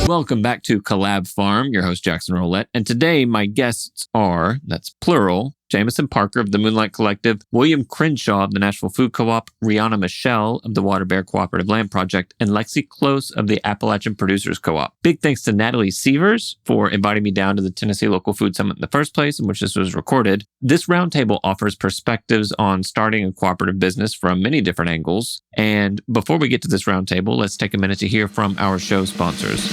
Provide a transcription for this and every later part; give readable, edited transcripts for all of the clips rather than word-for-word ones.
Welcome back to Collab Farm, your host Jackson Roulette. And today my guests are, that's plural, Jameson Parker of the Moonlight Collective, William Crenshaw of the Nashville Food Coop, Rhianna Michelle of the Waterbear Cooperative Land Project, and Lexi Close of the Appalachian Producers Co-op. Big thanks to Natalie Seevers for inviting me down to the Tennessee Local Food Summit in the first place, in which this was recorded. This roundtable offers perspectives on starting a cooperative business from many different angles. And before we get to this roundtable, let's take a minute to hear from our show sponsors.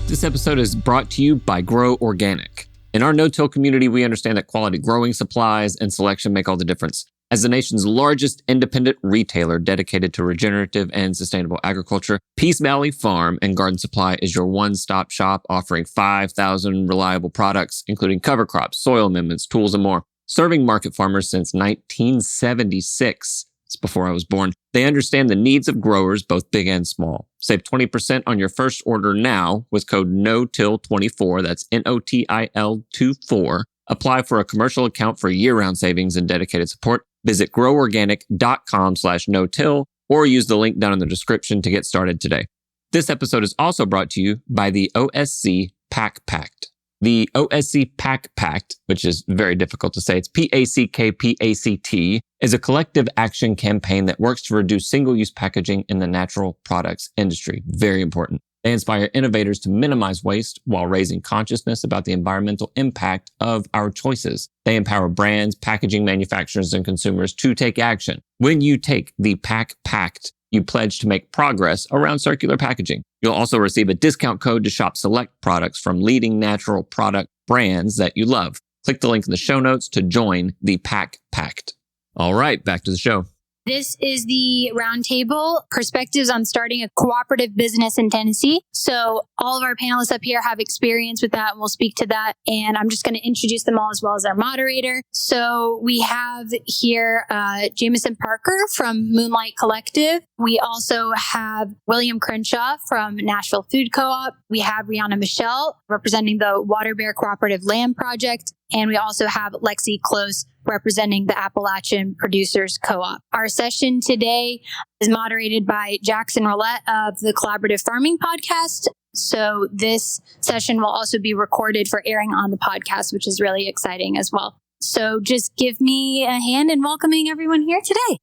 This episode is brought to you by Grow Organic. In our no-till community, we understand that quality growing supplies and selection make all the difference. As the nation's largest independent retailer dedicated to regenerative and sustainable agriculture, Peace Valley Farm and Garden Supply is your one-stop shop offering 5,000 reliable products, including cover crops, soil amendments, tools, and more. Serving market farmers since 1976. It's before I was born. They understand the needs of growers, both big and small. Save 20% on your first order now with code NOTIL24. That's NOTIL24. Apply for a commercial account for year-round savings and dedicated support. Visit groworganic.com/notill or use the link down in the description to get started today. This episode is also brought to you by the OSC Pack Pact. The OSC Pack Pact, which is very difficult to say, it's PACKPACT, is a collective action campaign that works to reduce single-use packaging in the natural products industry. Very important. They inspire innovators to minimize waste while raising consciousness about the environmental impact of our choices. They empower brands, packaging manufacturers, and consumers to take action. When you take the Pack Pact, you pledge to make progress around circular packaging. You'll also receive a discount code to shop select products from leading natural product brands that you love. Click the link in the show notes to join the Pack Pact. All right, back to the show. This is the roundtable, perspectives on starting a cooperative business in Tennessee. So all of our panelists up here have experience with that, and we'll speak to that. And I'm just going to introduce them all as well as our moderator. So we have here Jameson Parker from Moonlight Collective. We also have William Crenshaw from Nashville Food Co-op. We have Rhianna Michelle representing the Waterbear Cooperative Land Project. And we also have Lexi Close representing the Appalachian Producers Co-op. Our session today is moderated by Jackson Roulette of the Collaborative Farming Podcast. So this session will also be recorded for airing on the podcast, which is really exciting as well. So just give me a hand in welcoming everyone here today.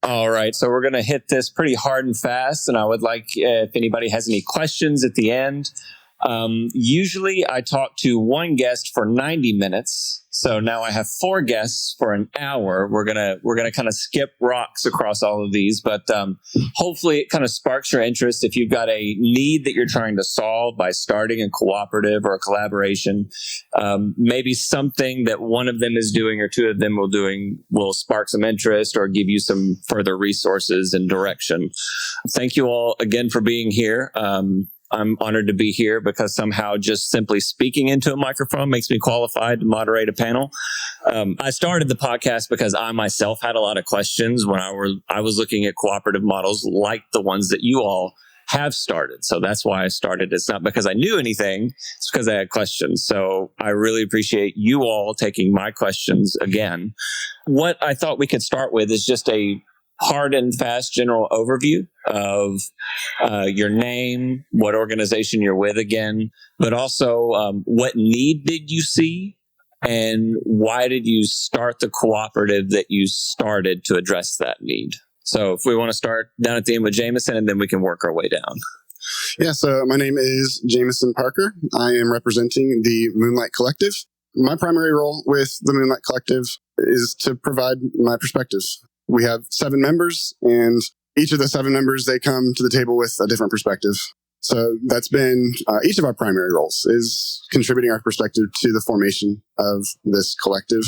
All right, so we're going to hit this pretty hard and fast, and I would like, if anybody has any questions at the end. Usually I talk to one guest for 90 minutes. So now I have 4 guests for an hour. We're going to kind of skip rocks across all of these, but, hopefully it kind of sparks your interest. If you've got a need that you're trying to solve by starting a cooperative or a collaboration, maybe something that one of them is doing or two of them will spark some interest or give you some further resources and direction. Thank you all again for being here. I'm honored to be here because somehow just simply speaking into a microphone makes me qualified to moderate a panel. I started the podcast because I myself had a lot of questions when I was looking at cooperative models like the ones that you all have started. So that's why I started. It's not because I knew anything. It's because I had questions. So I really appreciate you all taking my questions again. What I thought we could start with is just a hard and fast general overview of your name, what organization you're with again, but also what need did you see and why did you start the cooperative that you started to address that need? So if we want to start down at the end with Jameson and then we can work our way down. Yeah, so my name is Jameson Parker. I am representing the Moonlight Collective. My primary role with the Moonlight Collective is to provide my perspective. We have 7 members, and each of the 7 members, they come to the table with a different perspective. So that's been each of our primary roles is contributing our perspective to the formation of this collective.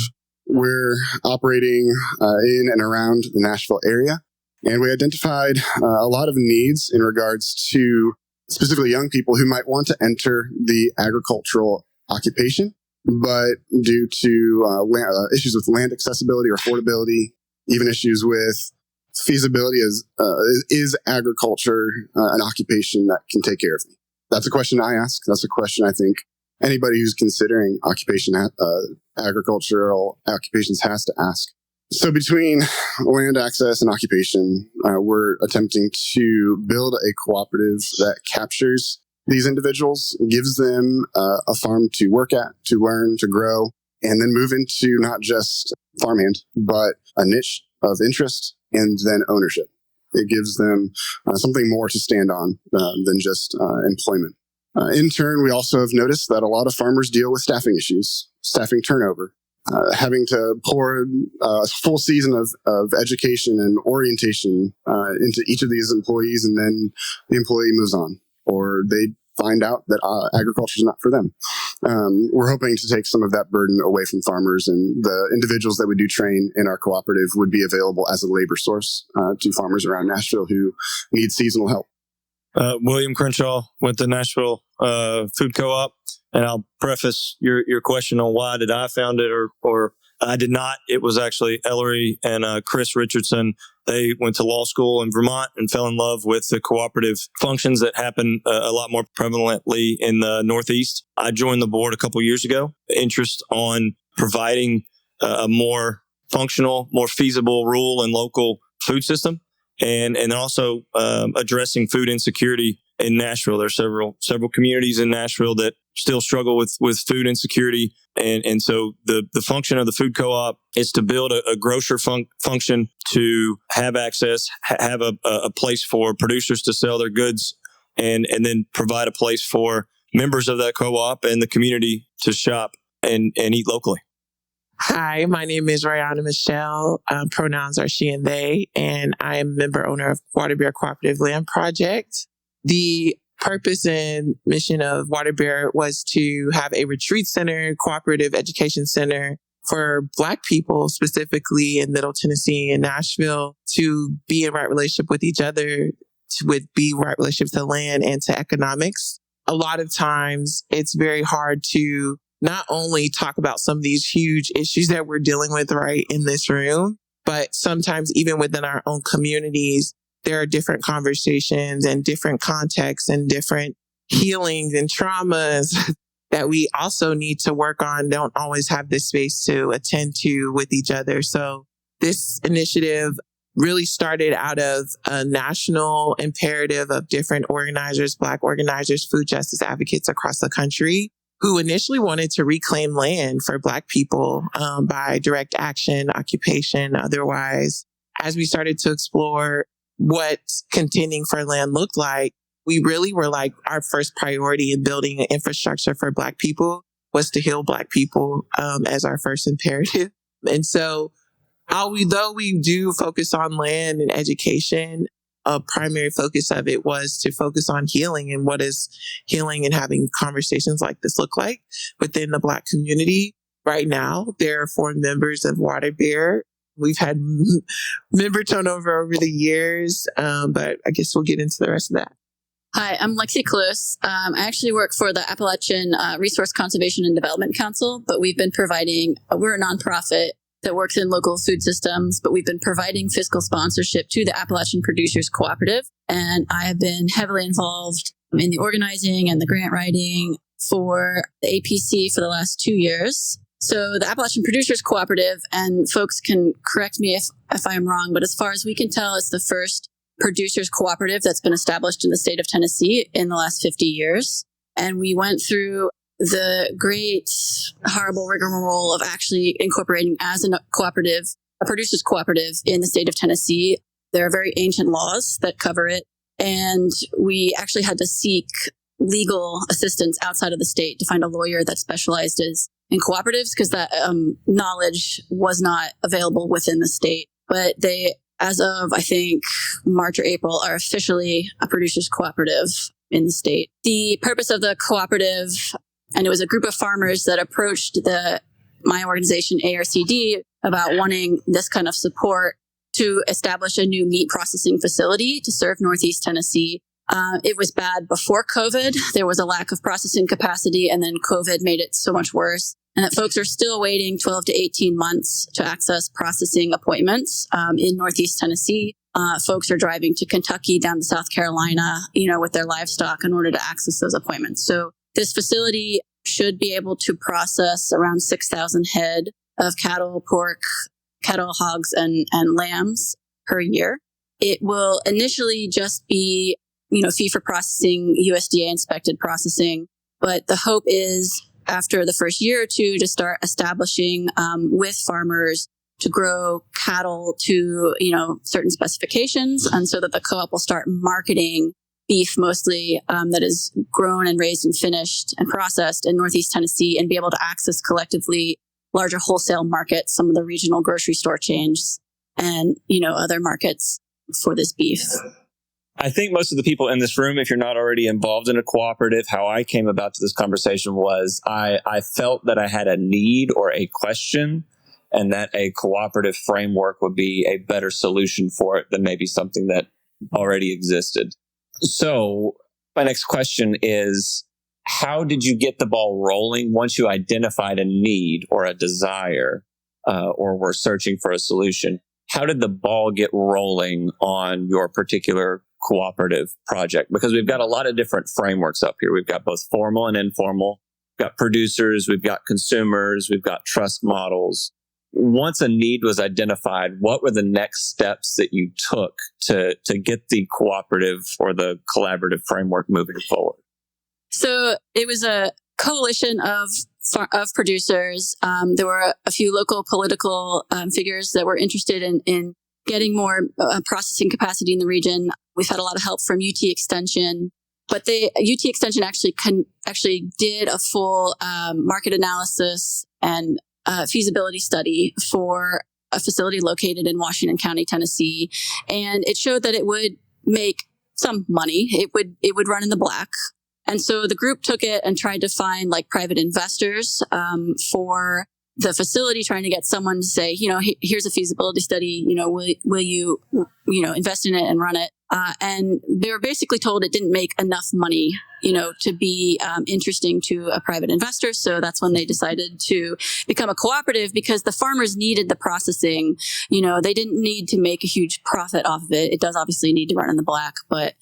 We're operating in and around the Nashville area, and we identified a lot of needs in regards to specifically young people who might want to enter the agricultural occupation, but due to issues with land accessibility or affordability, even issues with feasibility, is agriculture an occupation that can take care of me? That's a question I ask. That's a question I think anybody who's considering agricultural occupations has to ask. So between land access and occupation, we're attempting to build a cooperative that captures these individuals, gives them a farm to work at, to learn, to grow, and then move into not just farmhand, but a niche of interest and then ownership. It gives them something more to stand on than just employment. In turn, we also have noticed that a lot of farmers deal with staffing issues, staffing turnover, having to pour a full season of education and orientation into each of these employees, and then the employee moves on, or they find out that agriculture is not for them. We're hoping to take some of that burden away from farmers, and the individuals that we do train in our cooperative would be available as a labor source to farmers around Nashville who need seasonal help. William Crenshaw with the Nashville Food Co-op, and I'll preface your question on why did I found it or I did not. It was actually Ellery and Chris Richardson. They went to law school in Vermont and fell in love with the cooperative functions that happen a lot more prevalently in the Northeast. I joined the board a couple years ago. Interest on providing a more functional, more feasible rural and local food system, and also addressing food insecurity in Nashville. There are several communities in Nashville that still struggle with food insecurity. And so the function of the food co-op is to build a grocer function to have access, have a place for producers to sell their goods, and then provide a place for members of that co-op and the community to shop and eat locally. Hi, my name is Rhianna Michelle. Pronouns are she and they, and I am member owner of Waterbear Cooperative Land Project. The purpose and mission of Waterbear was to have a retreat center, cooperative education center for Black people, specifically in Middle Tennessee and Nashville, to be in right relationship with each other, to be right relationship to land and to economics. A lot of times it's very hard to not only talk about some of these huge issues that we're dealing with right in this room, but sometimes even within our own communities, there are different conversations and different contexts and different healings and traumas that we also need to work on, don't always have the space to attend to with each other. So this initiative really started out of a national imperative of different organizers, Black organizers, food justice advocates across the country, who initially wanted to reclaim land for Black people by direct action, occupation, otherwise. As we started to explore what contending for land looked like, we really were like, our first priority in building an infrastructure for Black people was to heal Black people as our first imperative. And so though we do focus on land and education, a primary focus of it was to focus on healing and what is healing and having conversations like this look like within the Black community. Right now, there are 4 members of Waterbear. We've had member turnover over the years, but I guess we'll get into the rest of that. Hi, I'm Lexi Close. I actually work for the Appalachian Resource Conservation and Development Council, but we're a nonprofit that works in local food systems, but we've been providing fiscal sponsorship to the Appalachian Producers Cooperative. And I have been heavily involved in the organizing and the grant writing for the APC for the last 2 years. So the Appalachian Producers Cooperative, and folks can correct me if I'm wrong, but as far as we can tell, it's the first producers cooperative that's been established in the state of Tennessee in the last 50 years. And we went through the great, horrible rigmarole of actually incorporating as a producers cooperative in the state of Tennessee. There are very ancient laws that cover it. And we actually had to seek legal assistance outside of the state to find a lawyer that specialized in cooperatives, because that knowledge was not available within the state. But they, as of, I think, March or April, are officially a producers cooperative in the state. The purpose of the cooperative, and it was a group of farmers that approached my organization, ARCD, about wanting this kind of support to establish a new meat processing facility to serve Northeast Tennessee. It was bad before COVID. There was a lack of processing capacity, and then COVID made it so much worse. And that folks are still waiting 12 to 18 months to access processing appointments in Northeast Tennessee. Folks are driving to Kentucky, down to South Carolina, with their livestock in order to access those appointments. So this facility should be able to process around 6,000 head of cattle, pork, cattle, hogs, and lambs per year. It will initially just be, fee for processing, USDA inspected processing. But the hope is after the first year or two to start establishing with farmers to grow cattle to, certain specifications, and so that the co-op will start marketing beef mostly that is grown and raised and finished and processed in Northeast Tennessee, and be able to access collectively larger wholesale markets, some of the regional grocery store chains, and, other markets for this beef. I think most of the people in this room, if you're not already involved in a cooperative, how I came about to this conversation was I felt that I had a need or a question, and that a cooperative framework would be a better solution for it than maybe something that already existed. So my next question is, how did you get the ball rolling once you identified a need or a desire or were searching for a solution? How did the ball get rolling on your particular cooperative project? Because we've got a lot of different frameworks up here. We've got both formal and informal. We've got producers, we've got consumers, we've got trust models. Once a need was identified, what were the next steps that you took to get the cooperative or the collaborative framework moving forward? So it was a coalition of producers. There were a few local political figures that were interested in getting more processing capacity in the region. We've had a lot of help from UT Extension, but UT Extension actually did a full market analysis and feasibility study for a facility located in Washington County, Tennessee, and it showed that it would make some money. It would run in the black. And so the group took it and tried to find private investors for the facility, trying to get someone to say, here's a feasibility study, will you, invest in it and run it? And they were basically told it didn't make enough money, to be interesting to a private investor. So that's when they decided to become a cooperative, because the farmers needed the processing. They didn't need to make a huge profit off of it. It does obviously need to run in the black, but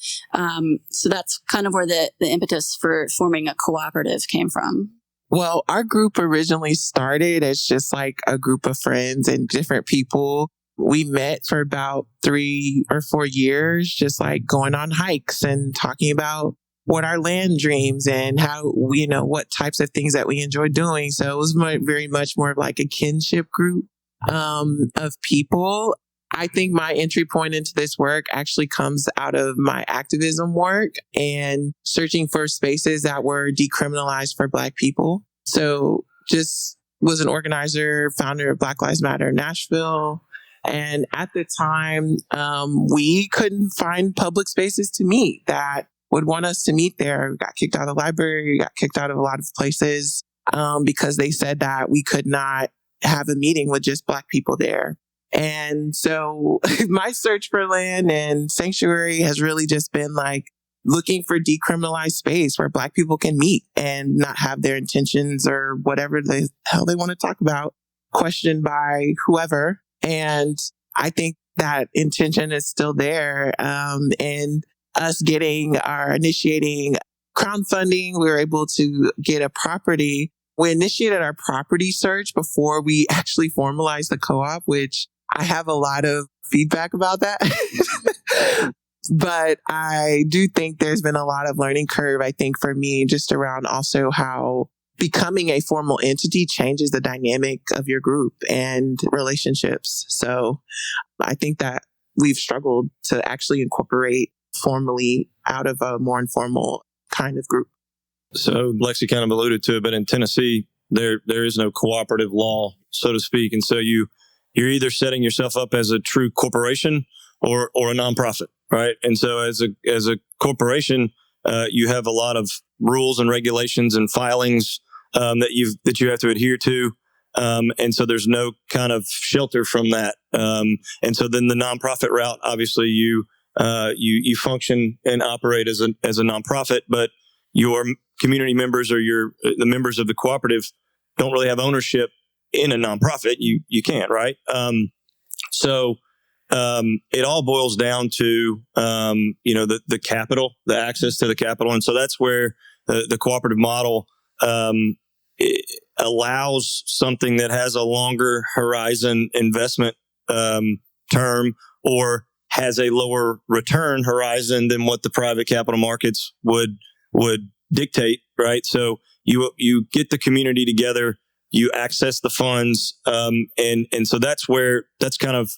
so that's kind of where the impetus for forming a cooperative came from. Well, our group originally started as just a group of friends and different people. We met for about 3 or 4 years, just going on hikes and talking about what our land dreams and how we, what types of things that we enjoy doing. So it was very much more of a kinship group of people. I think my entry point into this work actually comes out of my activism work and searching for spaces that were decriminalized for Black people. So just was an organizer, founder of Black Lives Matter Nashville. And at the time, we couldn't find public spaces to meet that would want us to meet there. We got kicked out of the library, we got kicked out of a lot of places because they said that we could not have a meeting with just Black people there. And so my search for land and sanctuary has really just been looking for decriminalized space where Black people can meet and not have their intentions or whatever the hell they want to talk about questioned by whoever. And I think that intention is still there. And us initiating crowdfunding, we were able to get a property. We initiated our property search before we actually formalized the co-op, which I have a lot of feedback about that. But I do think there's been a lot of learning curve, I think, for me, just around also how becoming a formal entity changes the dynamic of your group and relationships. So I think that we've struggled to actually incorporate formally out of a more informal kind of group. So Lexi kind of alluded to it, but in Tennessee, there is no cooperative law, so to speak. And so you're either setting yourself up as a true corporation or a nonprofit, right? And so as a corporation, you have a lot of rules and regulations and filings that you have to adhere to. And so there's no kind of shelter from that. And so then the nonprofit route, obviously you you function and operate as a nonprofit, but your community members or the members of the cooperative don't really have ownership in a nonprofit. You can't, right? So it all boils down to the capital, the access to the capital, and so that's where the cooperative model allows something that has a longer horizon investment term, or has a lower return horizon than what the private capital markets would dictate, right? So you get the community together, you access the funds, and so that's kind of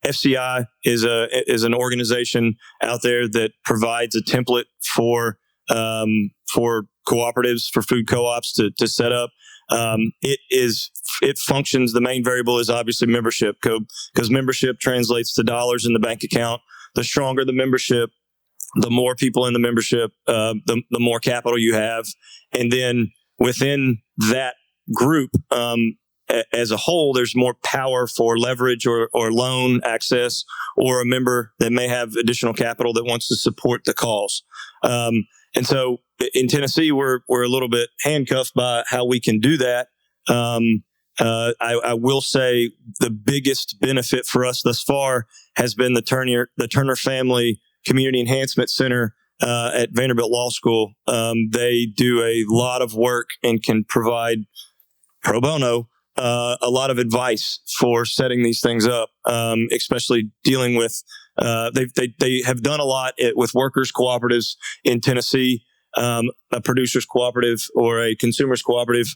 FCI is an organization out there that provides a template for cooperatives, for food co-ops to set up. It functions. The main variable is obviously membership, because membership translates to dollars in the bank account. The stronger the membership, the more people in the membership, the more capital you have, and then within that group, as a whole, there's more power for leverage or loan access, or a member that may have additional capital that wants to support the cause. And so in Tennessee, we're a little bit handcuffed by how we can do that. I will say the biggest benefit for us thus far has been the Turner Family Community Enhancement Center at Vanderbilt Law School. They do a lot of work and can provide pro bono a lot of advice for setting these things up, especially dealing with. They have done a lot with workers' cooperatives in Tennessee. A producers cooperative or a consumers cooperative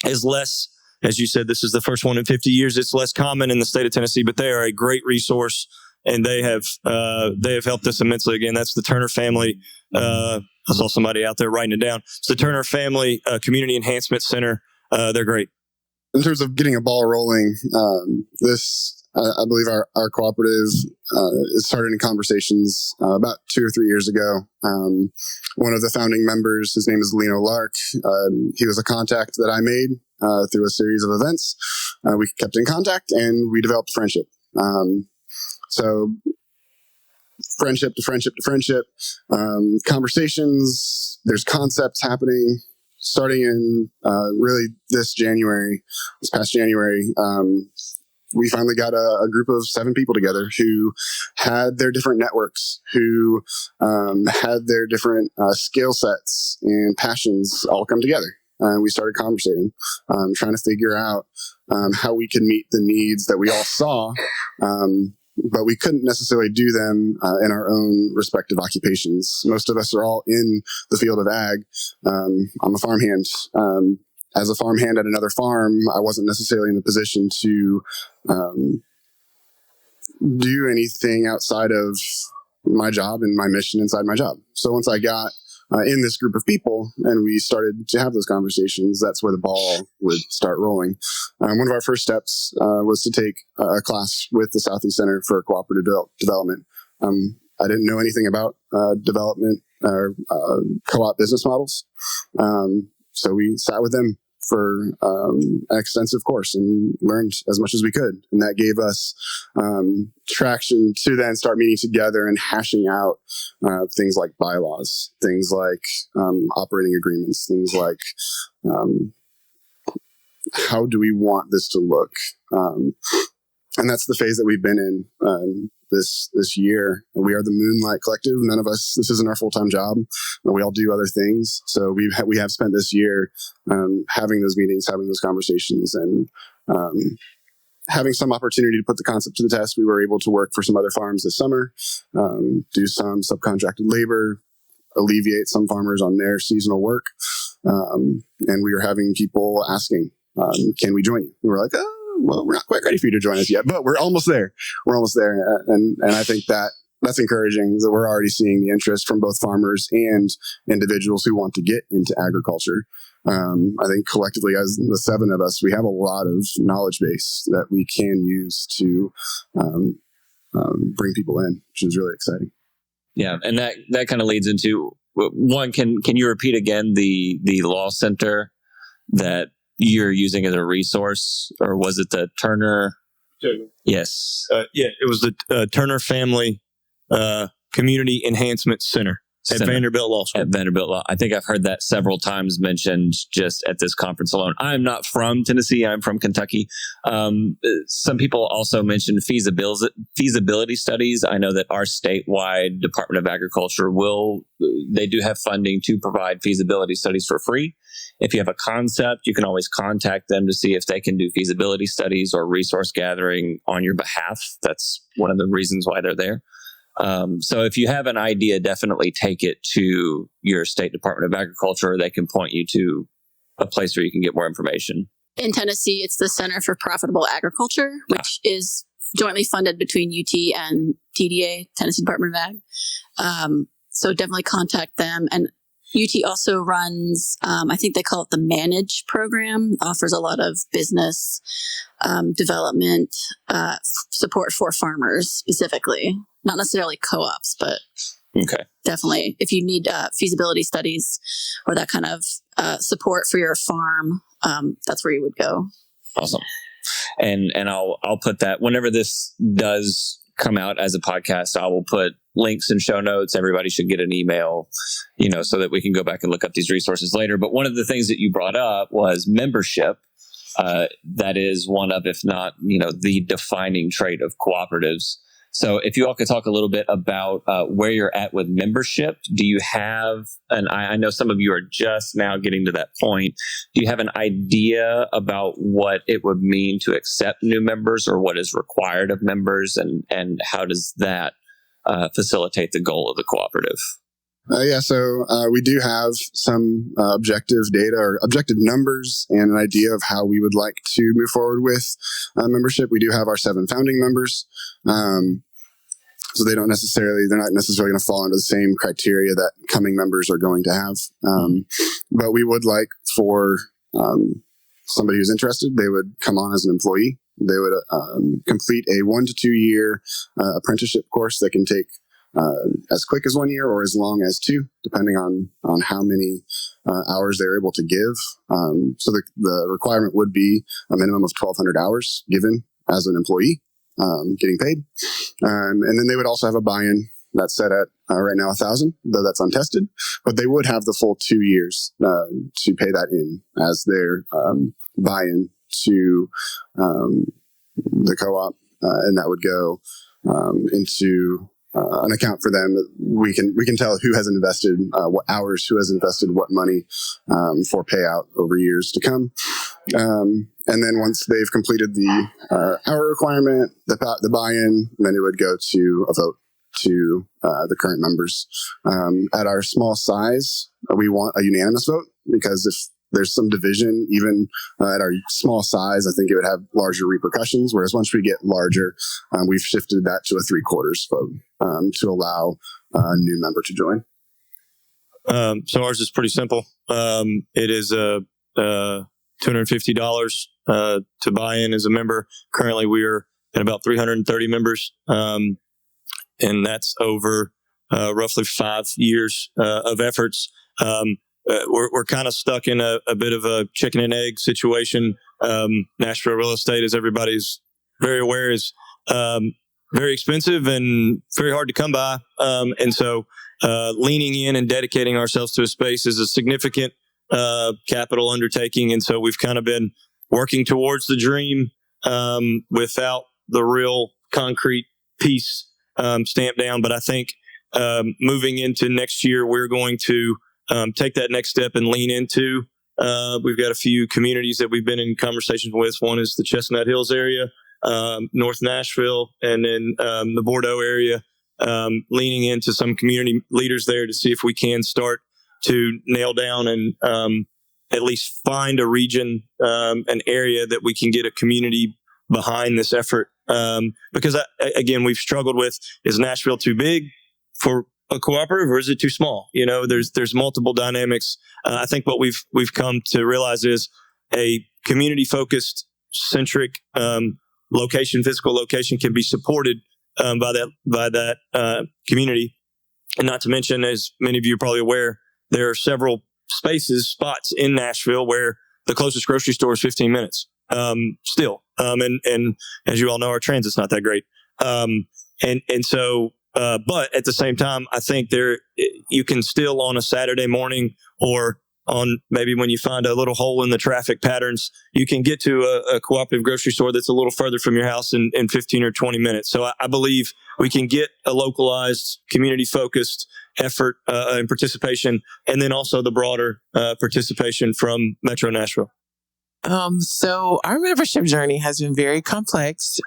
is less, as you said, this is the first one in 50 years. It's less common in the state of Tennessee, but they are a great resource, and they have helped us immensely. Again, that's the Turner Family. I saw somebody out there writing it down. It's the Turner Family Community Enhancement Center. They're great. In terms of getting a ball rolling, I believe our cooperative started in conversations about 2 or 3 years ago. One of the founding members, his name is Lino Lark. He was a contact that I made through a series of events. We kept in contact and we developed friendship. So friendship to friendship to friendship, conversations, there's concepts happening. Starting in really this past January, we finally got a group of 7 people together who had their different networks, who had their different skill sets and passions all come together. We started conversating, trying to figure out how we could meet the needs that we all saw, but we couldn't necessarily do them in our own respective occupations. Most of us are all in the field of ag. I'm a farmhand. As a farmhand at another farm, I wasn't necessarily in the position to do anything outside of my job and my mission inside my job. So once I got in this group of people and we started to have those conversations, that's where the ball would start rolling. One of our first steps was to take a class with the Southeast Center for Cooperative Development. I didn't know anything about development or co-op business models. So we sat with them for an extensive course and learned as much as we could. And that gave us traction to then start meeting together and hashing out things like bylaws, things like operating agreements, things like how do we want this to look? And that's the phase that we've been in this year. We are the Moonlight Collective. None of us, this isn't our full-time job. We all do other things. So we have spent this year having those meetings, having those conversations, and having some opportunity to put the concept to the test. We were able to work for some other farms this summer, do some subcontracted labor, alleviate some farmers on their seasonal work. And we were having people asking, can we join you? And we're like, well, we're not quite ready for you to join us yet, but we're almost there. We're almost there. And I think that's encouraging that we're already seeing the interest from both farmers and individuals who want to get into agriculture. I think collectively, as the 7 of us, we have a lot of knowledge base that we can use to bring people in, which is really exciting. Yeah, and that kind of leads into one. Can you repeat again the law center that you're using as a resource, or was it the Turner? Sure. Yes. Yeah, it was the Turner Family Community Enhancement Center at Vanderbilt Law School. At Vanderbilt Law. I think I've heard that several times mentioned just at this conference alone. I'm not from Tennessee. I'm from Kentucky. Some people also mentioned feasibility studies. I know that our statewide Department of Agriculture they do have funding to provide feasibility studies for free. If you have a concept, you can always contact them to see if they can do feasibility studies or resource gathering on your behalf. That's one of the reasons why they're there. So if you have an idea, definitely take it to your state Department of Agriculture. They can point you to a place where you can get more information. In Tennessee, it's the Center for Profitable Agriculture, which is jointly funded between UT and TDA, Tennessee Department of Ag. So definitely contact them. And UT also runs, I think they call it the Manage program, offers a lot of business development support for farmers specifically. Not necessarily co-ops, but definitely if you need feasibility studies or that kind of support for your farm, that's where you would go. Awesome. And I'll put that whenever this does come out as a podcast, I will put links and show notes. Everybody should get an email, so that we can go back and look up these resources later. But one of the things that you brought up was membership. That is one of, if not, the defining trait of cooperatives. So if you all could talk a little bit about where you're at with membership. Do you have, and I know some of you are just now getting to that point, do you have an idea about what it would mean to accept new members or what is required of members, and how does that facilitate the goal of the cooperative? So we do have some objective data or objective numbers and an idea of how we would like to move forward with membership. We do have our 7 founding members. So they're not necessarily going to fall into the same criteria that coming members are going to have. But we would like for somebody who's interested, they would come on as an employee. They would complete a 1 to 2 year apprenticeship course that can take as quick as 1 year or as long as 2, depending on how many hours they're able to give. So the requirement would be a minimum of 1,200 hours given as an employee, getting paid. And then they would also have a buy-in that's set at right now 1,000, though that's untested. But they would have the full 2 years to pay that in as their buy-in to the co-op, and that would go into an account for them. We can tell who has invested what hours, who has invested what money for payout over years to come. And then once they've completed the hour requirement, the buy-in, then it would go to a vote to the current members. At our small size, we want a unanimous vote, because if there's some division, even at our small size, I think it would have larger repercussions. Whereas once we get larger, we've shifted that to a 3/4 vote to allow a new member to join. So ours is pretty simple. It is $250 to buy in as a member. Currently, we're at about 330 members, and that's over roughly 5 years of efforts. We're kind of stuck in a bit of a chicken and egg situation. Nashville real estate, as everybody's very aware, is very expensive and very hard to come by. And so leaning in and dedicating ourselves to a space is a significant capital undertaking. And so we've kind of been working towards the dream without the real concrete piece stamped down. But I think moving into next year, we're going to take that next step and lean into. We've got a few communities that we've been in conversations with. One is the Chestnut Hills area, North Nashville, and then the Bordeaux area, leaning into some community leaders there to see if we can start to nail down and at least find a region, an area that we can get a community behind this effort. Because again, we've struggled with, is Nashville too big for a cooperative, or is it too small? There's multiple dynamics. I think what we've come to realize is a community focused centric physical location can be supported by that community. And not to mention, as many of you are probably aware, there are several spots in Nashville where the closest grocery store is 15 minutes still. And as you all know, our transit's not that great. And so But at the same time, I think you can still on a Saturday morning or on maybe when you find a little hole in the traffic patterns, you can get to a cooperative grocery store that's a little further from your house in 15 or 20 minutes. So I believe we can get a localized, community-focused effort and participation, and then also the broader participation from Metro Nashville. So our membership journey has been very complex.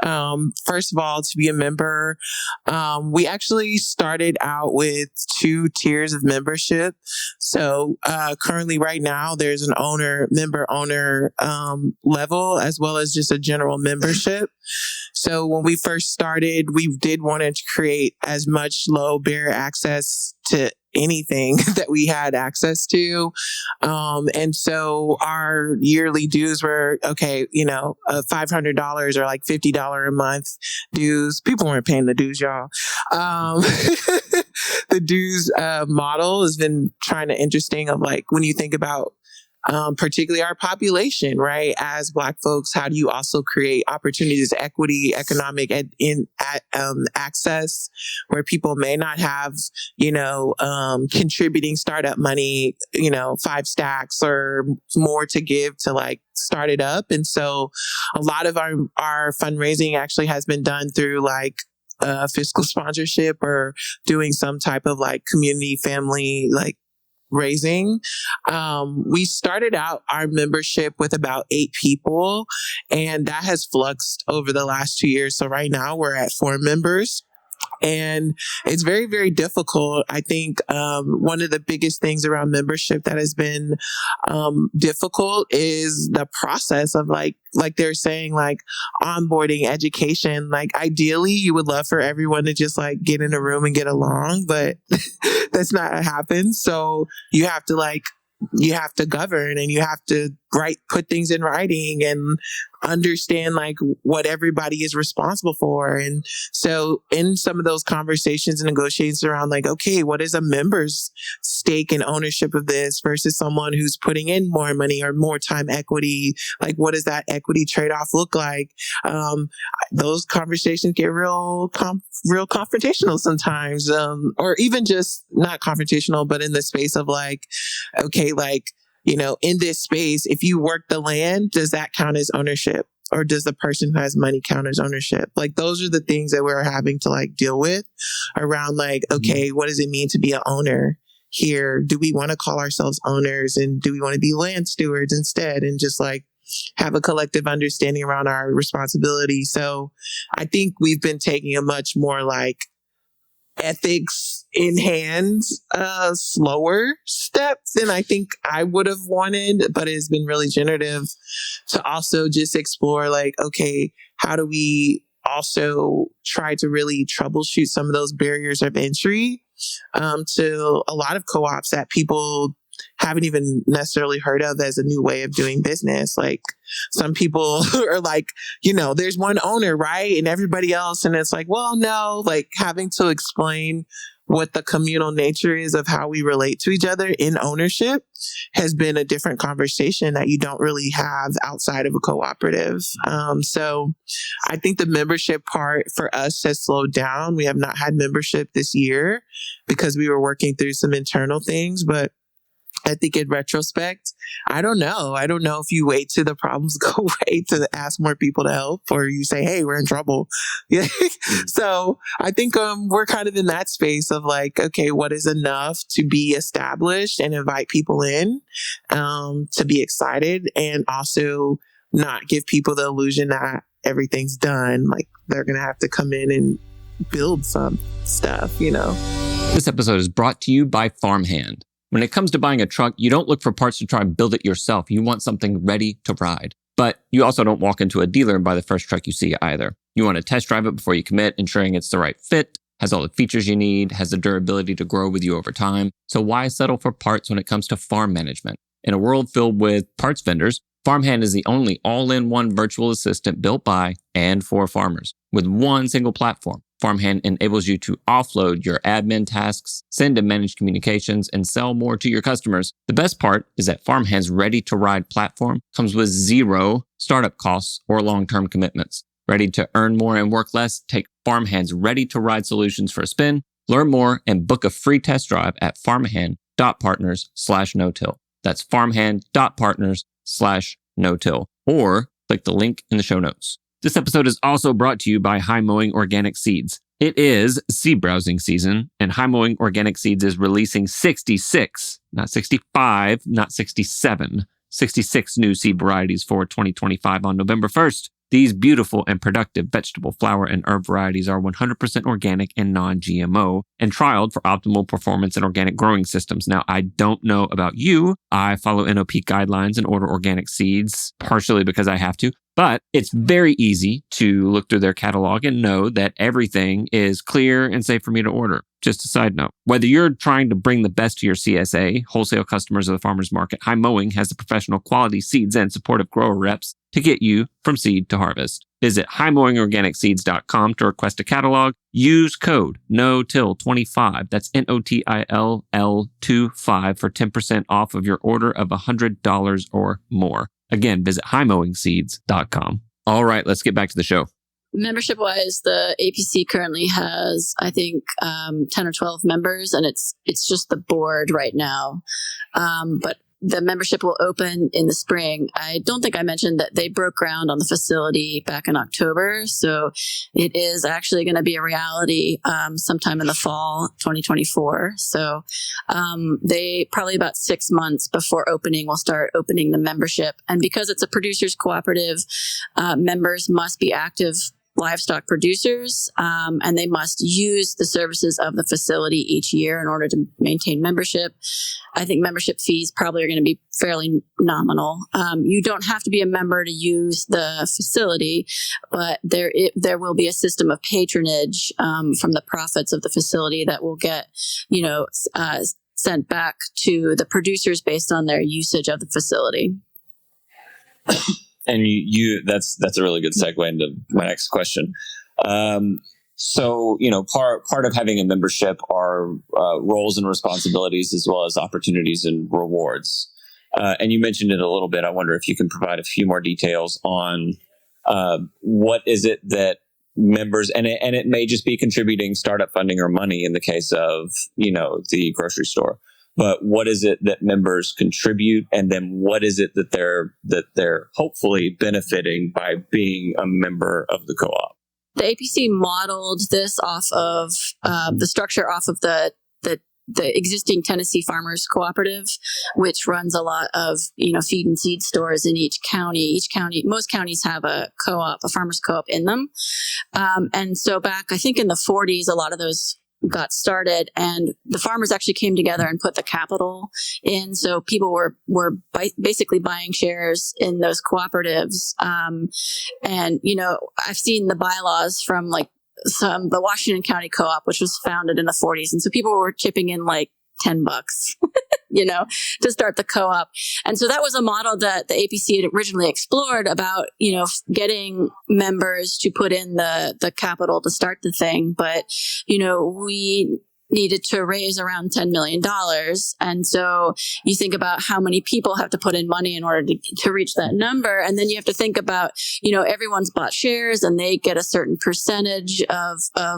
First of all, to be a member, we actually started out with 2 tiers of membership. So, currently right now there's an member owner, level as well as just a general membership. So when we first started, we did want to create as much low barrier access to anything that we had access to. And so our yearly dues were, $500 or like $50 a month dues. People weren't paying the dues, y'all. The dues model has been kind of interesting of like, when you think about particularly our population, right? As Black folks, how do you also create opportunities, equity, economic access, where people may not have, contributing startup money, 5 stacks or more to give to like start it up. And so a lot of our fundraising actually has been done through like fiscal sponsorship or doing some type of like community family, like raising. We started out our membership with about 8 people, and that has fluxed over the last 2 years. So right now we're at 4 members. And it's very, very difficult. I think one of the biggest things around membership that has been difficult is the process of like they're saying, like onboarding, education. Like ideally, you would love for everyone to just like get in a room and get along, but that's not what happens. So you have to govern and you have to put things in writing and understand like what everybody is responsible for. And so in some of those conversations and negotiations around like, okay, what is a member's stake and ownership of this versus someone who's putting in more money or more time equity? Like, what does that equity trade-off look like? Those conversations get real confrontational sometimes, or even just not confrontational, but in the space of like, okay, like, in this space, if you work the land, does that count as ownership? Or does the person who has money count as ownership? Like, those are the things that we're having to like deal with around like, okay, what does it mean to be an owner here? Do we want to call ourselves owners? And do we want to be land stewards instead? And just like have a collective understanding around our responsibility. So I think we've been taking a much more like ethics in hand, slower step than I think I would have wanted, but it's been really generative to also just explore like, okay, how do we also try to really troubleshoot some of those barriers of entry to a lot of co-ops that people haven't even necessarily heard of as a new way of doing business. Like some people are like, there's one owner, right? And everybody else. And it's like, well, no, like having to explain what the communal nature is of how we relate to each other in ownership has been a different conversation that you don't really have outside of a cooperative. So I think the membership part for us has slowed down. We have not had membership this year because we were working through some internal things, but I think in retrospect, I don't know. I don't know if you wait till the problems go away to ask more people to help, or you say, hey, we're in trouble. Yeah. So I think we're kind of in that space of like, okay, what is enough to be established and invite people in to be excited, and also not give people the illusion that everything's done. Like they're going to have to come in and build some stuff, This episode is brought to you by Farmhand. When it comes to buying a truck, you don't look for parts to try and build it yourself. You want something ready to ride. But you also don't walk into a dealer and buy the first truck you see either. You want to test drive it before you commit, ensuring it's the right fit, has all the features you need, has the durability to grow with you over time. So why settle for parts when it comes to farm management? In a world filled with parts vendors, Farmhand is the only all-in-one virtual assistant built by and for farmers. With one single platform, Farmhand enables you to offload your admin tasks, send and manage communications, and sell more to your customers. The best part is that Farmhand's ready-to-ride platform comes with 0 startup costs or long-term commitments. Ready to earn more and work less? Take Farmhand's ready-to-ride solutions for a spin. Learn more and book a free test drive at farmhand.partners/no-till. That's farmhand.partners/no-till. Or click the link in the show notes. This episode is also brought to you by High Mowing Organic Seeds. It is seed browsing season, and High Mowing Organic Seeds is releasing 66, not 65, not 67, 66 new seed varieties for 2025 on November 1st. These beautiful and productive vegetable, flower, and herb varieties are 100% organic and non-GMO and trialed for optimal performance in organic growing systems. Now, I don't know about you. I follow NOP guidelines and order organic seeds, partially because I have to. But it's very easy to look through their catalog and know that everything is clear and safe for me to order. Just a side note, whether you're trying to bring the best to your CSA, wholesale customers, or the farmer's market, High Mowing has the professional quality seeds and supportive grower reps to get you from seed to harvest. Visit highmowingorganicseeds.com to request a catalog. Use code NOTIL25, that's NOTILL25 for 10% off of your order of $100 or more. Again, visit highmowingseeds.com. All right, let's get back to the show. Membership wise, the APC currently has, I think, 10 or 12 members, and it's just the board right now. But the membership will open in the spring. I don't think I mentioned that they broke ground on the facility back in October. So it is actually going to be a reality sometime in the fall 2024. So they probably about 6 months before opening will start opening the membership. And because it's a producers cooperative, members must be active livestock producers, and they must use the services of the facility each year in order to maintain membership. I think membership fees probably are going to be fairly nominal. You don't have to be a member to use the facility, but there will be a system of patronage from the profits of the facility that will get, sent back to the producers based on their usage of the facility. And that's a really good segue into my next question. So, part of having a membership are roles and responsibilities as well as opportunities and rewards. And you mentioned it a little bit. I wonder if you can provide a few more details on what is it that members, and it may just be contributing startup funding or money in the case of, the grocery store. But what is it that members contribute, and then what is it that they're hopefully benefiting by being a member of the co-op? The APC modeled this off of the structure off of the existing Tennessee Farmers Cooperative, which runs a lot of feed and seed stores in each county. Most counties have a co-op, a farmers co-op in them, and so back I think in the 40s, a lot of those got started, and the farmers actually came together and put the capital in. So people were basically buying shares in those cooperatives. And, I've seen the bylaws from the Washington County Co-op, which was founded in the 40s. And so people were chipping in like $10, to start the co-op. And so that was a model that the APC had originally explored about, getting members to put in the capital to start the thing. But, we needed to raise around $10 million. And so you think about how many people have to put in money in order to reach that number. And then you have to think about, everyone's bought shares and they get a certain percentage of a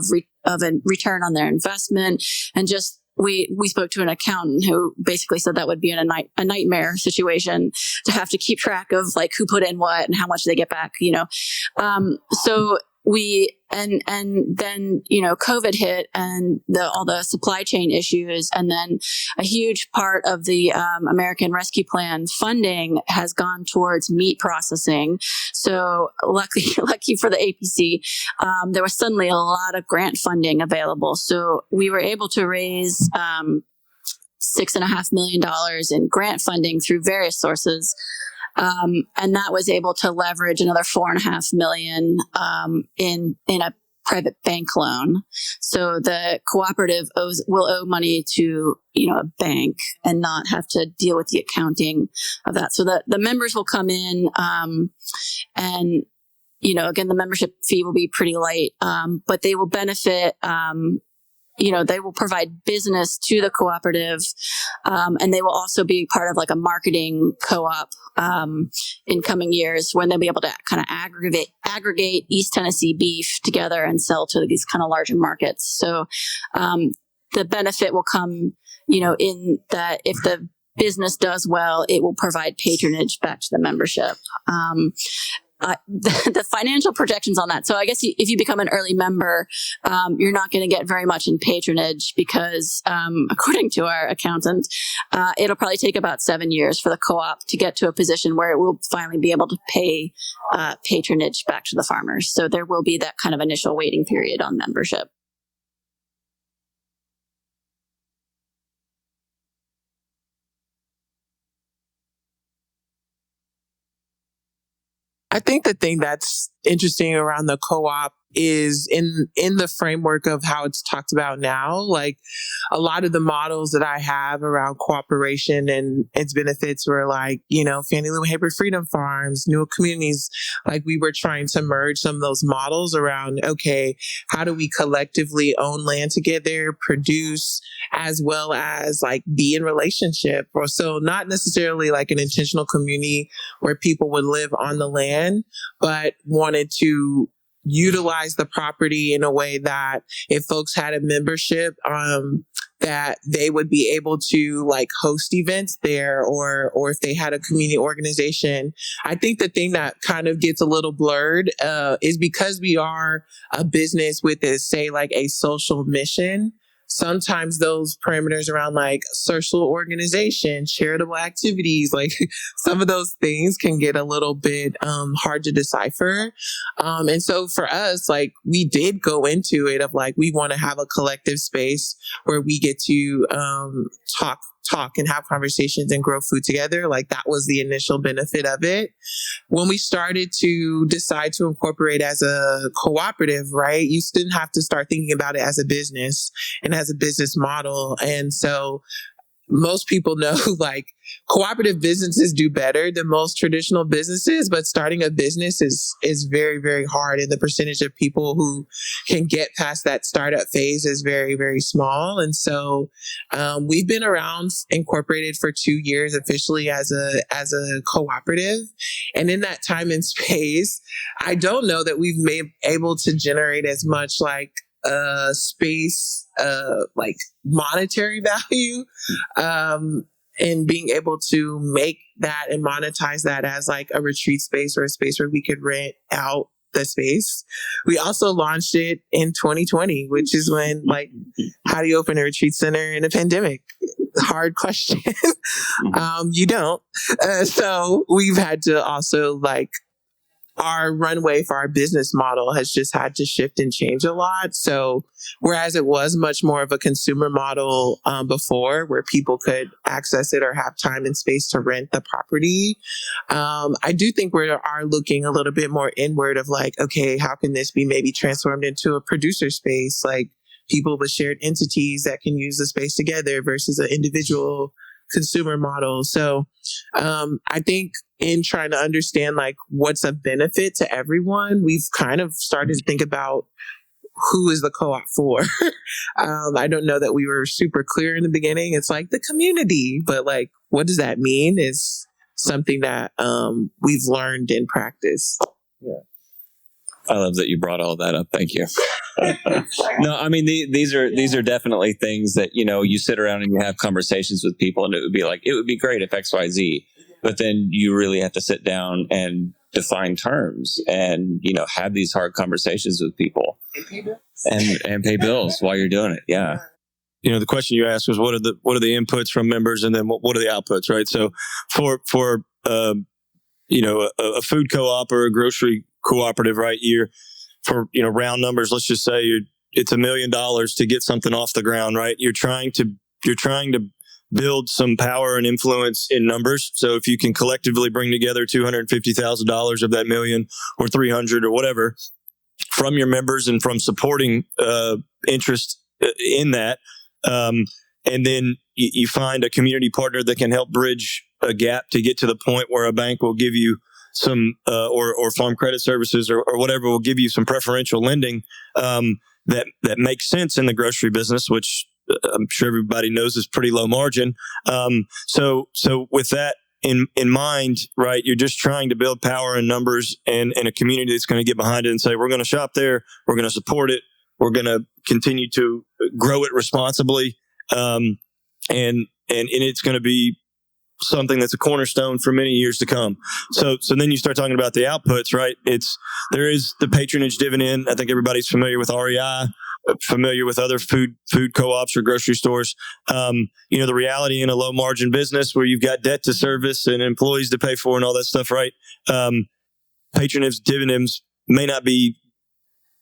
return on their investment. And just, we spoke to an accountant who basically said that would be a nightmare situation to have to keep track of who put in what and how much they get back, So and then, COVID hit and all the supply chain issues. And then a huge part of the American Rescue Plan funding has gone towards meat processing. So lucky for the APC, there was suddenly a lot of grant funding available. So we were able to raise $6.5 million in grant funding through various sources. And that was able to leverage another $4.5 million in a private bank loan. So the cooperative will owe money to a bank and not have to deal with the accounting of that. So the members will come in, and again, the membership fee will be pretty light, but they will benefit they will provide business to the cooperative, and they will also be part of like a marketing co-op in coming years, when they'll be able to kind of aggregate East Tennessee beef together and sell to these kind of larger markets. So the benefit will come, in that if the business does well, it will provide patronage back to the membership. The financial projections on that. So I guess if you become an early member, you're not going to get very much in patronage because, according to our accountant, it'll probably take about 7 years for the co-op to get to a position where it will finally be able to pay patronage back to the farmers. So there will be that kind of initial waiting period on membership. I think the thing that's interesting around the co-op is in the framework of how it's talked about now. Like, a lot of the models that I have around cooperation and its benefits were like, Fannie Lou Haber Freedom Farms, New Communities. Like, we were trying to merge some of those models around, okay, how do we collectively own land together, produce, as well as like be in relationship? Or so not necessarily like an intentional community where people would live on the land, but wanted to utilize the property in a way that if folks had a membership, that they would be able to like host events there, or if they had a community organization. I think the thing that kind of gets a little blurred is because we are a business with like a social mission. Sometimes those parameters around like social organization, charitable activities, like some of those things can get a little bit hard to decipher. And so for us, like, we did go into it of like, we want to have a collective space where we get to talk and have conversations and grow food together. Like, that was the initial benefit of it. When we started to decide to incorporate as a cooperative, right, you didn't have to start thinking about it as a business and as a business model. And so most people know like cooperative businesses do better than most traditional businesses, but starting a business is very, very hard. And the percentage of people who can get past that startup phase is very, very small. And so we've been around, incorporated for 2 years officially as a cooperative. And in that time and space, I don't know that we've been able to generate as much like space, like monetary value, and being able to make that and monetize that as like a retreat space or a space where we could rent out the space. We also launched it in 2020, which is when, like, how do you open a retreat center in a pandemic? Hard question. You don't. So we've had to also like, our runway for our business model has just had to shift and change a lot. So whereas it was much more of a consumer model before, where people could access it or have time and space to rent the property, I do think we are looking a little bit more inward of like, okay, how can this be maybe transformed into a producer space? Like, people with shared entities that can use the space together versus an individual consumer model. So I think in trying to understand like what's a benefit to everyone, we've kind of started to think about who is the co-op for. I don't know that we were super clear in the beginning. It's like the community, but like, what does that mean is something that we've learned in practice. Yeah. I love that you brought all that up. Thank you. No, I mean, these are definitely things that, you sit around and you have conversations with people, and it would be like, it would be great if X, Y, Z, but then you really have to sit down and define terms and, have these hard conversations with people and pay bills while you're doing it. Yeah. The question you asked was, what are the inputs from members, and then what are the outputs, right? So for a food co-op or a grocery cooperative, right, for round numbers, let's just say it's $1 million to get something off the ground, right? You're trying to build some power and influence in numbers. So if you can collectively bring together $250,000 of that million or 300 or whatever from your members and from supporting interest in that, and then you find a community partner that can help bridge a gap to get to the point where a bank will give you some, or Farm Credit Services or whatever will give you some preferential lending. that makes sense in the grocery business, which I'm sure everybody knows is pretty low margin. So with that in mind, right, you're just trying to build power in numbers and a community that's going to get behind it and say, we're going to shop there, we're going to support it, we're going to continue to grow it responsibly, and it's going to be something that's a cornerstone for many years to come. So then you start talking about the outputs, right? There is the patronage dividend. I think everybody's familiar with REI, familiar with other food co-ops or grocery stores. The reality in a low margin business where you've got debt to service and employees to pay for and all that stuff, right? Patronage dividends may not be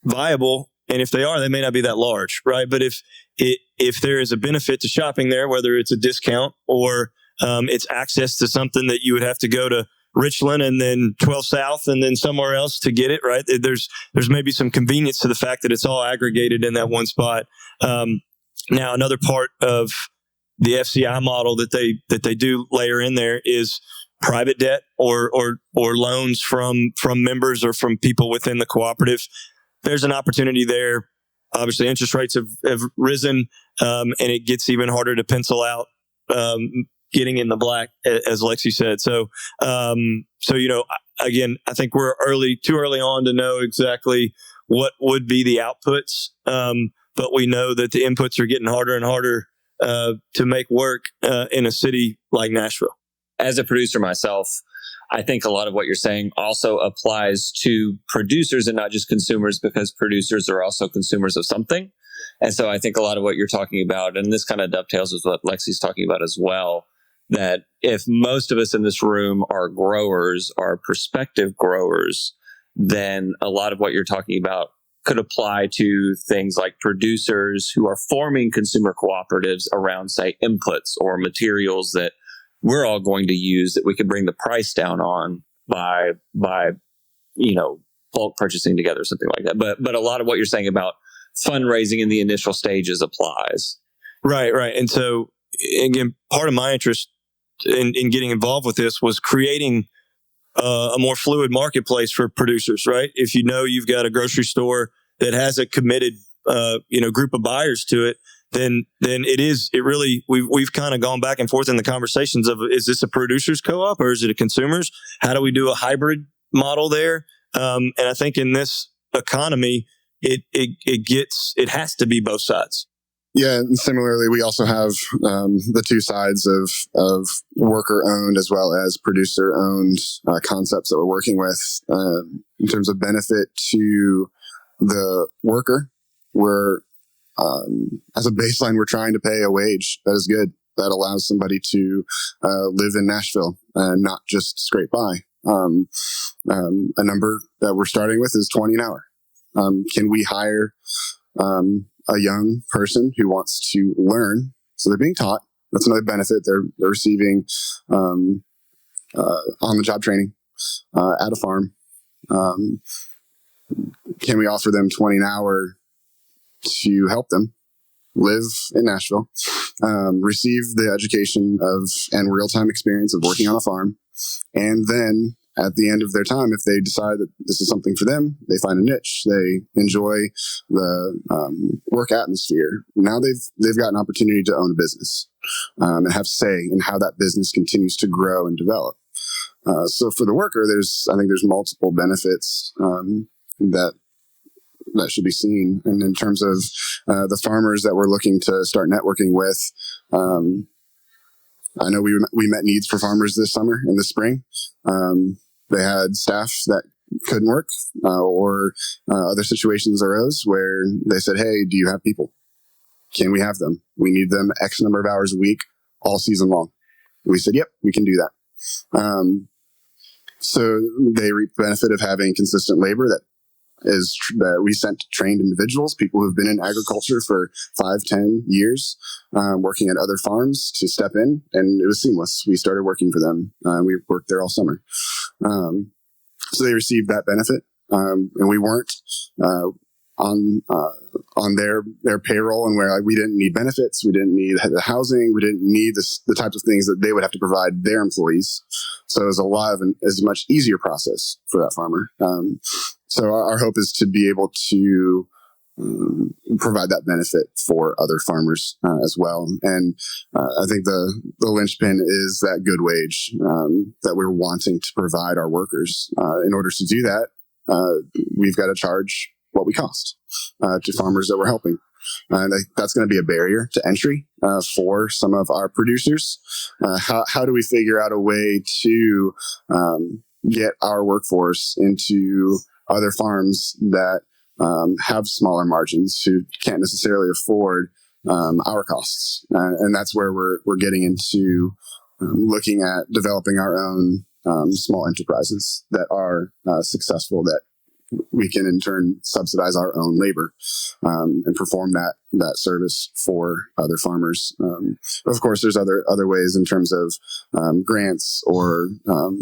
viable. And if they are, they may not be that large, right? But if there is a benefit to shopping there, whether it's a discount or it's access to something that you would have to go to Richland and then 12 South and then somewhere else to get it, right? There's maybe some convenience to the fact that it's all aggregated in that one spot. Now, another part of the FCI model that they do layer in there is private debt or loans from members or from people within the cooperative. There's an opportunity there. Obviously, interest rates have risen, and it gets even harder to pencil out getting in the black, as Lexi said. So again, I think we're too early on to know exactly what would be the outputs, but we know that the inputs are getting harder and harder to make work in a city like Nashville. As a producer myself, I think a lot of what you're saying also applies to producers and not just consumers, because producers are also consumers of something. And so I think a lot of what you're talking about, and this kind of dovetails with what Lexi's talking about as well, that if most of us in this room are growers, are prospective growers, then a lot of what you're talking about could apply to things like producers who are forming consumer cooperatives around, say, inputs or materials that we're all going to use that we could bring the price down on by bulk purchasing together or something like that. But a lot of what you're saying about fundraising in the initial stages applies. Right. And so, again, part of my interest in getting involved with this was creating a more fluid marketplace for producers, right? If you've got a grocery store that has a committed group of buyers to it, then we've kind of gone back and forth in the conversations of, is this a producers co-op or is it a consumers? How do we do a hybrid model there? And I think in this economy, it has to be both sides. Yeah, and similarly, we also have the two sides of worker-owned as well as producer-owned concepts that we're working with. In terms of benefit to the worker, we're as a baseline, we're trying to pay a wage that is good, that allows somebody to live in Nashville and not just scrape by. A number that we're starting with is $20 an hour. Can we hire a young person who wants to learn? So they're being taught. That's another benefit. They're receiving on-the-job training at a farm. Can we offer them $20 an hour to help them live in Nashville, receive the education and real-time experience of working on a farm, and then at the end of their time, if they decide that this is something for them, they find a niche, they enjoy the work atmosphere. Now they've got an opportunity to own a business and have say in how that business continues to grow and develop. So for the worker, I think there's multiple benefits that should be seen. And in terms of the farmers that we're looking to start networking with, I know we met needs for farmers this summer and this spring. They had staff that couldn't work or other situations arose where they said, hey, do you have people? Can we have them? We need them X number of hours a week all season long. We said, yep, we can do that. So they reap the benefit of having consistent labor that we sent trained individuals, people who've been in agriculture for 5-10 years, working at other farms to step in, and it was seamless. We started working for them. We worked there all summer. So they received that benefit, and we weren't on their payroll, and where we didn't need benefits, we didn't need the housing, we didn't need the types of things that they would have to provide their employees. So it was a much easier process for that farmer. So our hope is to be able to provide that benefit for other farmers as well. And I think the linchpin is that good wage that we're wanting to provide our workers. In order to do that, we've got to charge what we cost to farmers that we're helping. That's going to be a barrier to entry for some of our producers. How do we figure out a way to get our workforce into other farms that have smaller margins, who can't necessarily afford our costs? And that's where we're getting into looking at developing our own small enterprises that are successful, that we can in turn subsidize our own labor and perform that service for other farmers. Of course, there's other ways in terms of grants or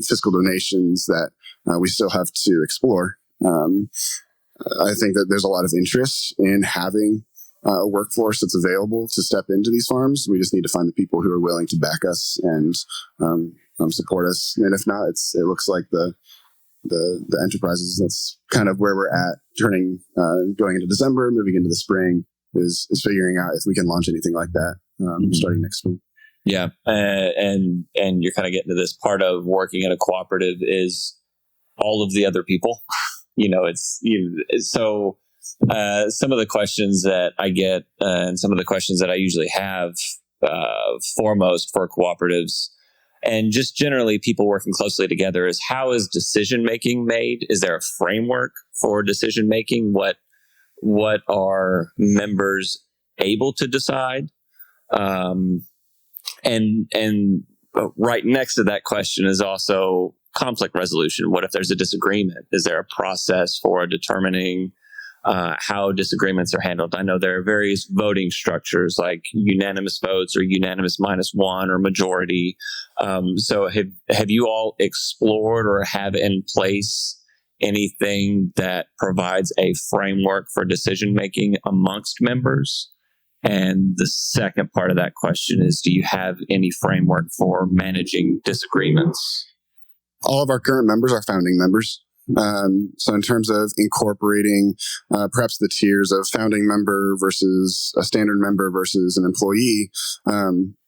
fiscal donations that we still have to explore. I think that there's a lot of interest in having a workforce that's available to step into these farms. We just need to find the people who are willing to back us and support us. And if not, it looks like the enterprises, that's kind of where we're at, going into December, moving into the spring, is figuring out if we can launch anything like that starting next spring. Yeah. And you're kind of getting to this part of working in a cooperative is all of the other people. So some of the questions that I get and some of the questions that I usually have foremost for cooperatives, and just generally people working closely together, is how is decision making made? Is there a framework for decision making? What are members able to decide? And right next to that question is also conflict resolution. What if there's a disagreement? Is there a process for determining how disagreements are handled? I know there are various voting structures like unanimous votes or unanimous -1 or majority. So have you all explored or have in place anything that provides a framework for decision making amongst members? And the second part of that question is, do you have any framework for managing disagreements? All of our current members are founding members. So in terms of incorporating perhaps the tiers of founding member versus a standard member versus an employee,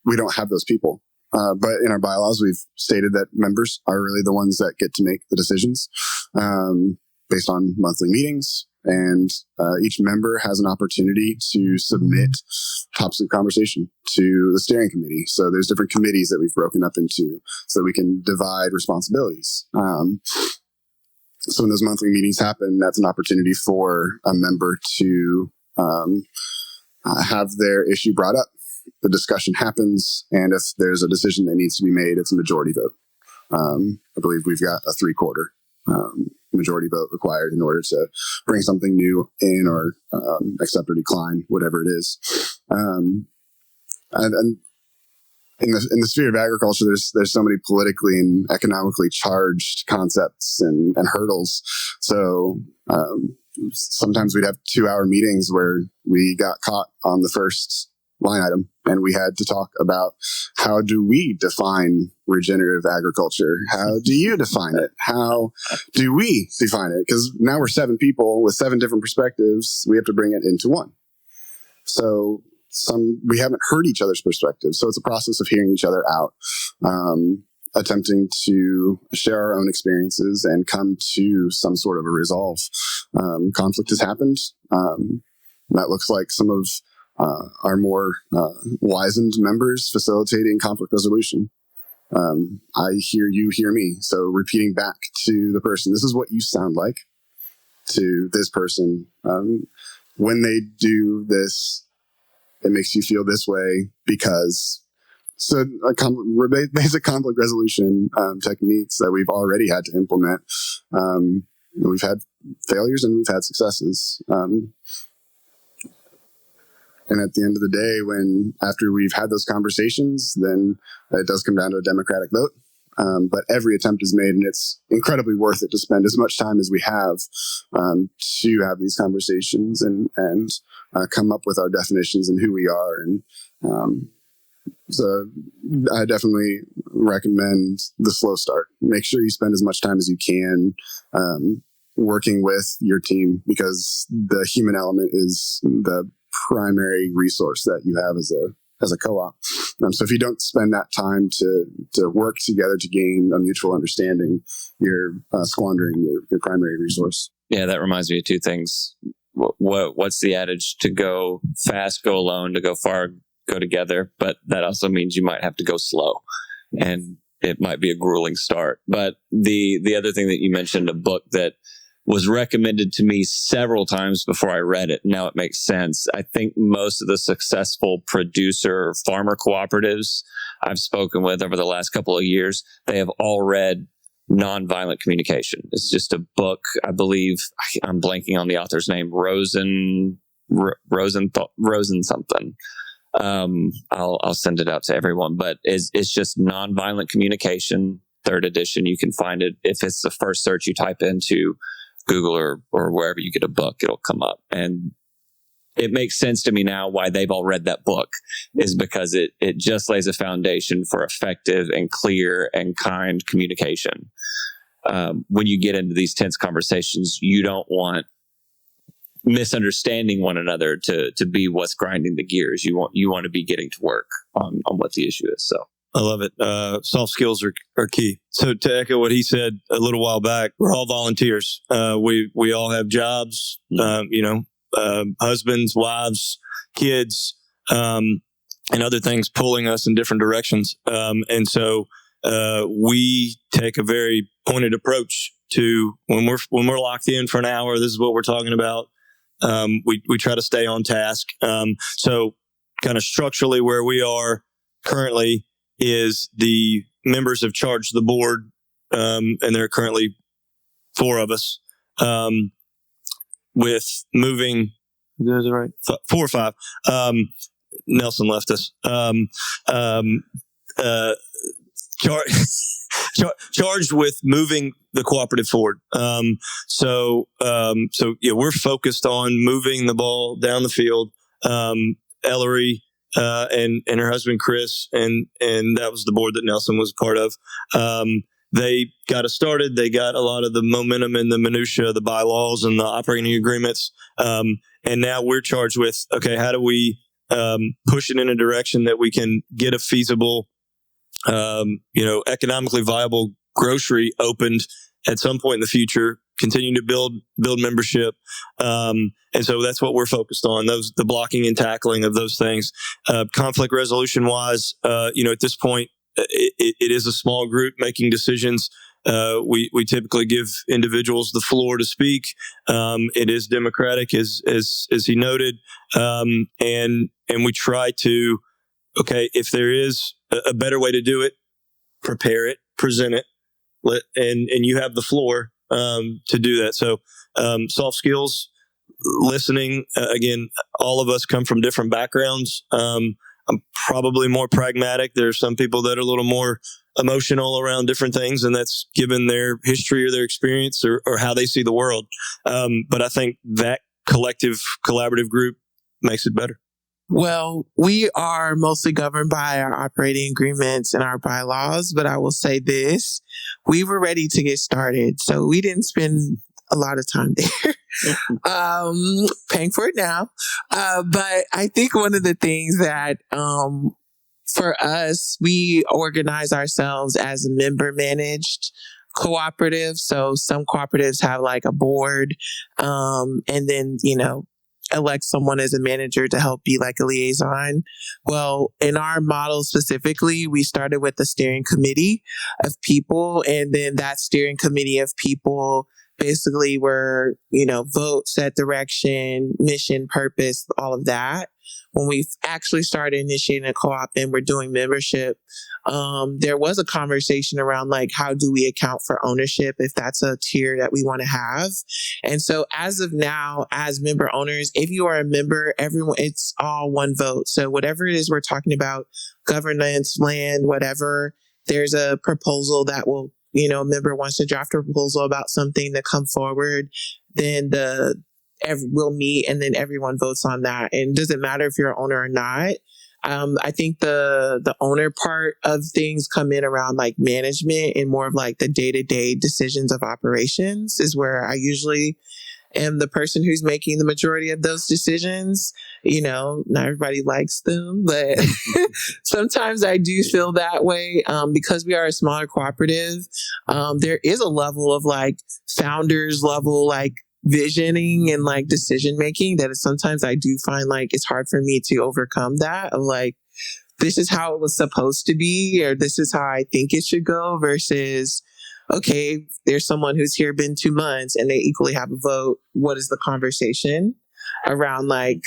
we don't have those people. But in our bylaws, we've stated that members are really the ones that get to make the decisions based on monthly meetings. And each member has an opportunity to submit topics of conversation to the steering committee. So there's different committees that we've broken up into so that we can divide responsibilities. So when those monthly meetings happen, that's an opportunity for a member to have their issue brought up. The discussion happens, and if there's a decision that needs to be made, it's a majority vote. I believe we've got a 3/4 majority vote required in order to bring something new in or accept or decline, whatever it is. And in the sphere of agriculture, there's so many politically and economically charged concepts and hurdles. So sometimes we'd have 2-hour meetings where we got caught on the first line item, and we had to talk about, how do we define regenerative agriculture? How do you define it? How do we define it? Because now we're 7 people with 7 different perspectives. We have to bring it into one. So we haven't heard each other's perspectives. So it's a process of hearing each other out, attempting to share our own experiences and come to some sort of a resolve. Conflict has happened. That looks like some of our more wizened members facilitating conflict resolution. I hear you hear me. So repeating back to the person, this is what you sound like to this person. When they do this, it makes you feel this way because. So basic conflict resolution techniques that we've already had to implement. We've had failures and we've had successes. And at the end of the day, after we've had those conversations, then it does come down to a democratic vote. But every attempt is made, and it's incredibly worth it to spend as much time as we have to have these conversations and come up with our definitions and who we are. And so I definitely recommend the slow start. Make sure you spend as much time as you can working with your team, because the human element is the primary resource that you have as a co-op. So if you don't spend that time to work together to gain a mutual understanding, you're squandering your primary resource. Yeah, that reminds me of two things. What's the adage? To go fast, go alone. To go far, go together. But that also means you might have to go slow, and it might be a grueling start. But the other thing that you mentioned, a book that was recommended to me several times before I read it. Now it makes sense. I think most of the successful producer farmer cooperatives I've spoken with over the last couple of years, they have all read Nonviolent Communication. It's just a book, I believe, I'm blanking on the author's name, Rosen something. I'll send it out to everyone, but it's just Nonviolent Communication, 3rd edition. You can find it. If it's the first search you type into Google or wherever you get a book, it'll come up. And it makes sense to me now why they've all read that book, is because it just lays a foundation for effective and clear and kind communication. When you get into these tense conversations, you don't want misunderstanding one another to be what's grinding the gears. You want to be getting to work on what the issue is. So I love it. Soft skills are key. So to echo what he said a little while back, we're all volunteers. We all have jobs, husbands, wives, kids, and other things pulling us in different directions. And so we take a very pointed approach to when we're locked in for an hour. This is what we're talking about. We try to stay on task. So kind of structurally where we are currently is the members have charged the board, and there are currently 4 of us, with moving, is that right? 4 or 5. Nelson left us. Charged with moving the cooperative forward. So we're focused on moving the ball down the field. Ellery, and her husband, Chris, and that was the board that Nelson was part of. They got us started. They got a lot of the momentum and the minutia, the bylaws and the operating agreements. And now we're charged with, okay, how do we push it in a direction that we can get a feasible, economically viable grocery opened at some point in the future, continue to build membership. And so that's what we're focused on, the blocking and tackling of those things. Conflict resolution wise, at this point, it is a small group making decisions. We typically give individuals the floor to speak. It is democratic, as he noted. And we try to, okay, if there is a better way to do it, prepare it, present it, and you have the floor to do that. So soft skills, listening. Again, all of us come from different backgrounds. I'm probably more pragmatic. There are some people that are a little more emotional around different things, and that's given their history or their experience or how they see the world. But I think that collaborative group makes it better. Well, we are mostly governed by our operating agreements and our bylaws, but I will say this, we were ready to get started. So we didn't spend a lot of time there, paying for it now. But I think one of the things that, for us, we organize ourselves as a member managed cooperative. So some cooperatives have like a board, and then, elect someone as a manager to help be like a liaison. Well, in our model specifically, we started with a steering committee of people, and then that steering committee of people basically were, vote, set direction, mission, purpose, all of that. When we actually started initiating a co-op and we're doing membership, there was a conversation around like, how do we account for ownership if that's a tier that we want to have? And so as of now, as member owners, if you are a member, everyone, it's all one vote. So whatever it is we're talking about, governance, land, whatever, there's a proposal that will, a member wants to draft a proposal about something to come forward, then we'll meet and then everyone votes on that. And it doesn't matter if you're an owner or not. I think the owner part of things come in around like management and more of like the day-to-day decisions of operations is where I usually am the person who's making the majority of those decisions. Not everybody likes them, but sometimes I do feel that way. Because we are a smaller cooperative, there is a level of like founders level, like visioning and like decision making that sometimes I do find like it's hard for me to overcome that of like, this is how it was supposed to be, or this is how I think it should go versus, okay, there's someone who's here been 2 months and they equally have a vote. What is the conversation around like,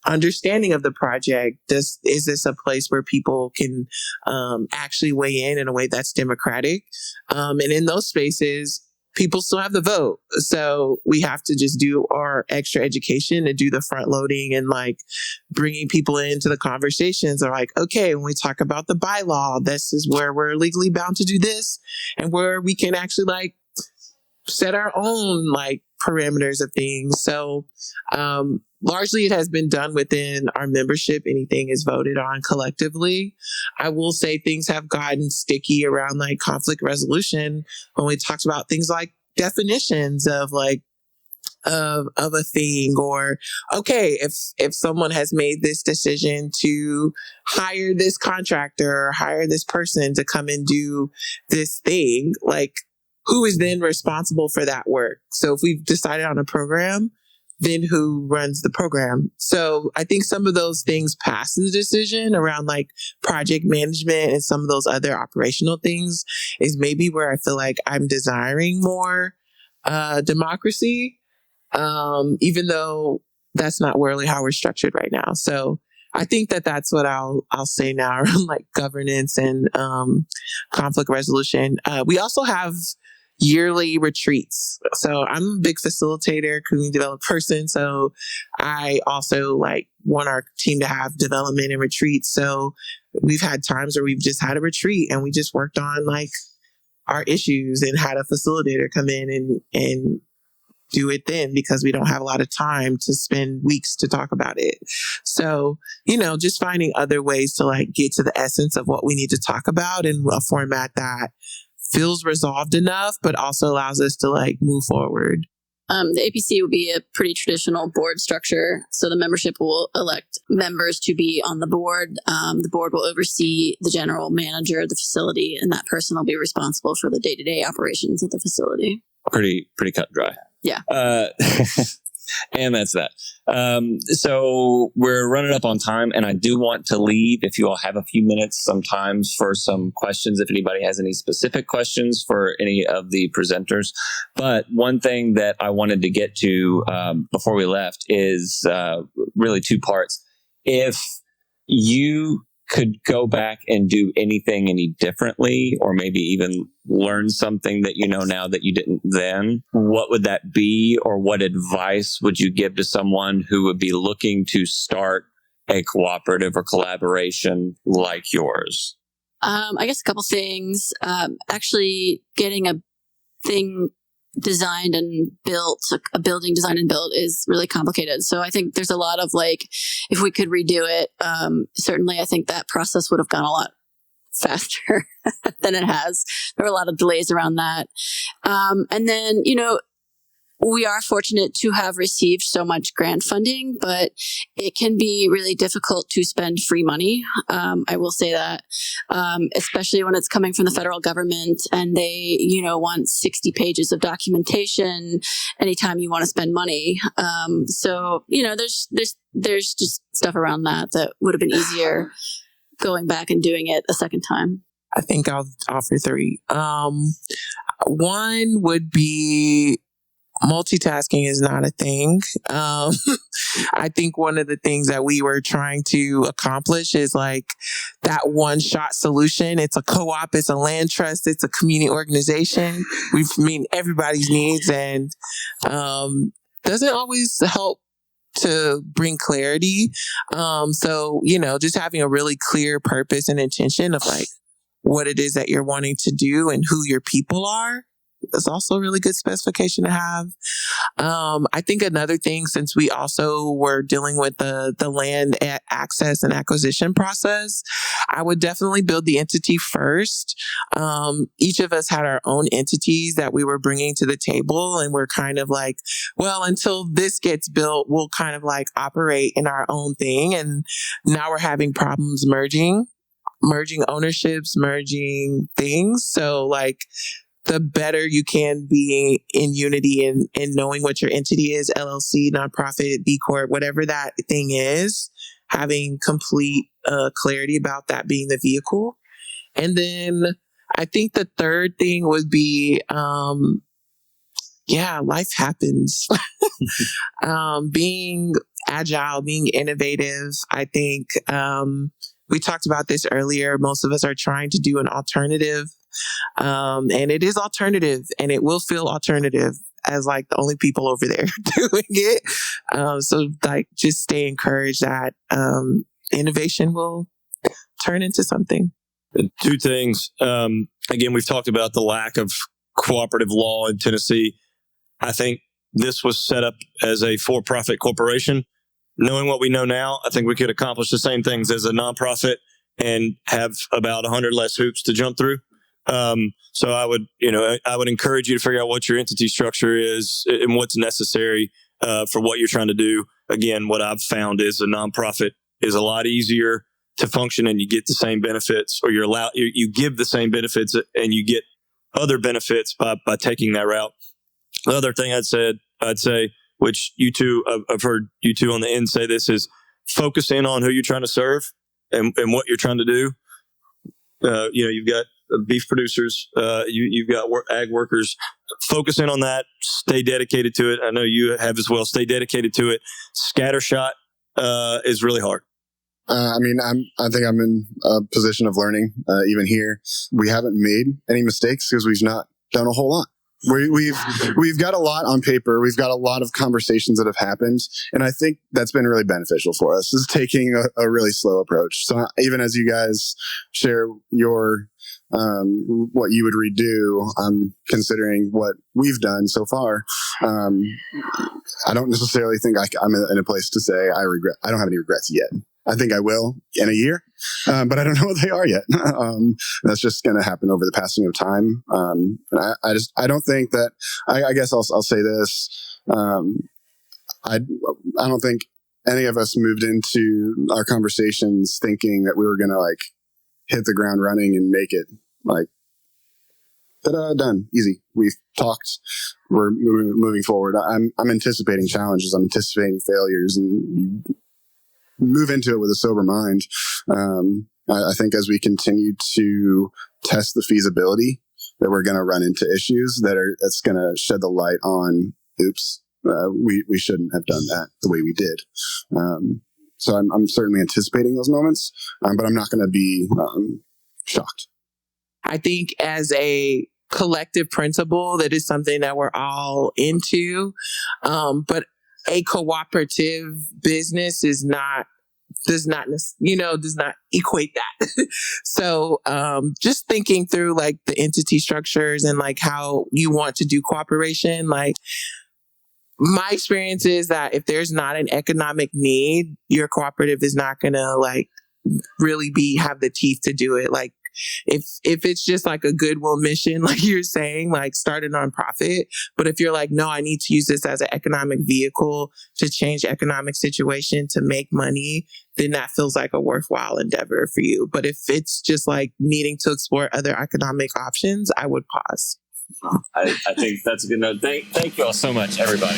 understanding of the project? Is this a place where people can actually weigh in a way that's democratic? And in those spaces, people still have the vote. So we have to just do our extra education and do the front loading and like bringing people into the conversations are like, okay, when we talk about the bylaw, this is where we're legally bound to do this and where we can actually like set our own like parameters of things. So, largely it has been done within our membership. Anything is voted on collectively. I will say things have gotten sticky around like conflict resolution when we talked about things like definitions of like, of a thing, or okay, if someone has made this decision to hire this contractor or hire this person to come and do this thing, like who is then responsible for that work? So if we've decided on a program, then who runs the program? So I think some of those things past the decision around like project management and some of those other operational things is maybe where I feel like I'm desiring more democracy, even though that's not really how we're structured right now. So I think that's what I'll say now around like governance and conflict resolution. We also have yearly retreats. So I'm a big facilitator, community development person. So I also like want our team to have development and retreats. So we've had times where we've just had a retreat and we just worked on like our issues and had a facilitator come in and do it then because we don't have a lot of time to spend weeks to talk about it. So, just finding other ways to like get to the essence of what we need to talk about in a format that feels resolved enough, but also allows us to like move forward. The APC will be a pretty traditional board structure. So the membership will elect members to be on the board. The board will oversee the general manager of the facility, and that person will be responsible for the day-to-day operations of the facility. Pretty cut and dry. Yeah. And that's that. So we're running up on time, and I do want to leave if you all have a few minutes sometimes for some questions, if anybody has any specific questions for any of the presenters. But one thing that I wanted to get to before we left is really two parts. If you could go back and do anything any differently, or maybe even learn something that you know now that you didn't then, what would that be? Or what advice would you give to someone who would be looking to start a cooperative or collaboration like yours? I guess a couple things. Actually getting a thing designed and built, a building designed and built, is really complicated. So I think there's a lot of like, if we could redo it, certainly I think that process would have gone a lot faster than it has. There were a lot of delays around that. And then, we are fortunate to have received so much grant funding, but it can be really difficult to spend free money. I will say that, especially when it's coming from the federal government and they, want 60 pages of documentation anytime you want to spend money. So, there's just stuff around that would have been easier going back and doing it a second time. I think I'll offer three. One would be multitasking is not a thing. I think one of the things that we were trying to accomplish is like that one shot solution. It's a co-op, it's a land trust, it's a community organization. We meet everybody's needs, and doesn't always help to bring clarity. So, just having a really clear purpose and intention of like what it is that you're wanting to do and who your people are That's also a really good specification to have. I think another thing, since we also were dealing with the land access and acquisition process, I would definitely build the entity first. Each of us had our own entities that we were bringing to the table, and we're kind of like, well, until this gets built, we'll kind of like operate in our own thing. And now we're having problems merging ownerships, merging things. So like, the better you can be in unity and knowing what your entity is, LLC, nonprofit, B Corp, whatever that thing is, having complete clarity about that being the vehicle. And then I think the third thing would be, life happens. Being agile, being innovative. I think we talked about this earlier. Most of us are trying to do an alternative. And it is alternative, and it will feel alternative as like the only people over there doing it. So like, just stay encouraged that innovation will turn into something. Two things. Again, we've talked about the lack of cooperative law in Tennessee. I think this was set up as a for-profit corporation. Knowing what we know now, I think we could accomplish the same things as a nonprofit and have about 100 less hoops to jump through. So I would encourage you to figure out what your entity structure is and what's necessary for what you're trying to do. Again, what I've found is a nonprofit is a lot easier to function, and you get the same benefits, or you give the same benefits and you get other benefits by taking that route. The other thing I'd say, which you two, I've heard you two on the end say this, is focus in on who you're trying to serve and what you're trying to do. You've got beef producers, you've got ag workers. Focus in on that. Stay dedicated to it. I know you have as well. Stay dedicated to it. Scattershot is really hard. I think I'm in a position of learning. Even here, we haven't made any mistakes because we've not done a whole lot. We've got a lot on paper. We've got a lot of conversations that have happened, and I think that's been really beneficial for us. Is taking a really slow approach. So even as you guys share your what you would redo, I'm considering what we've done so far. I don't necessarily think I'm in a place to say I regret. I don't have any regrets yet. I think I will in a year, but I don't know what they are yet. That's just going to happen over the passing of time. And I don't think that, I guess I'll say this. I don't think any of us moved into our conversations thinking that we were going to like hit the ground running and make it like, ta-da, done, easy. We've talked, we're moving forward. I'm anticipating challenges. I'm anticipating failures, and you move into it with a sober mind. I think as we continue to test the feasibility, that we're going to run into issues that's going to shed the light on, oops, we shouldn't have done that the way we did. So I'm certainly anticipating those moments, but I'm not going to be shocked. I think as a collective principle, that is something that we're all into, but a cooperative business does not equate that. So, just thinking through like the entity structures and like how you want to do cooperation, like my experience is that if there's not an economic need, your cooperative is not going to like really have the teeth to do it. Like, if it's just like a goodwill mission, like you're saying, like start a nonprofit. But if you're like, no, I need to use this as an economic vehicle to change the economic situation, to make money, then that feels like a worthwhile endeavor for you. But if it's just like needing to explore other economic options, I would pause. I think that's a good note. Thank you all so much, everybody.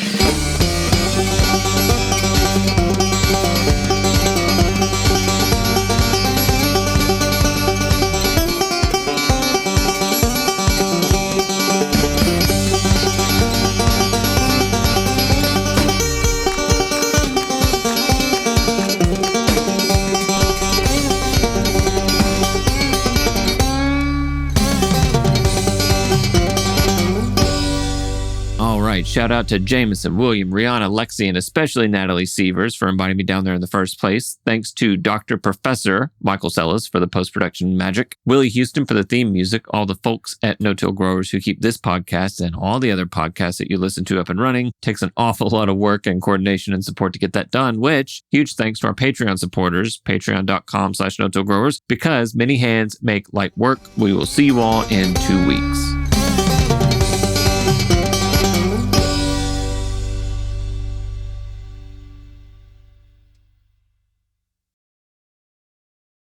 right. Shout out to Jameson, William, Rhianna, Lexi, and especially Natalie Seevers for inviting me down there in the first place. Thanks to Dr. Professor Michael Sellis for the post-production magic, Willie Houston for the theme music, all the folks at No-Till Growers who keep this podcast and all the other podcasts that you listen to up and running. Takes an awful lot of work and coordination and support to get that done, which huge thanks to our Patreon supporters, patreon.com/no-till growers, because many hands make light work. We will see you all in 2 weeks.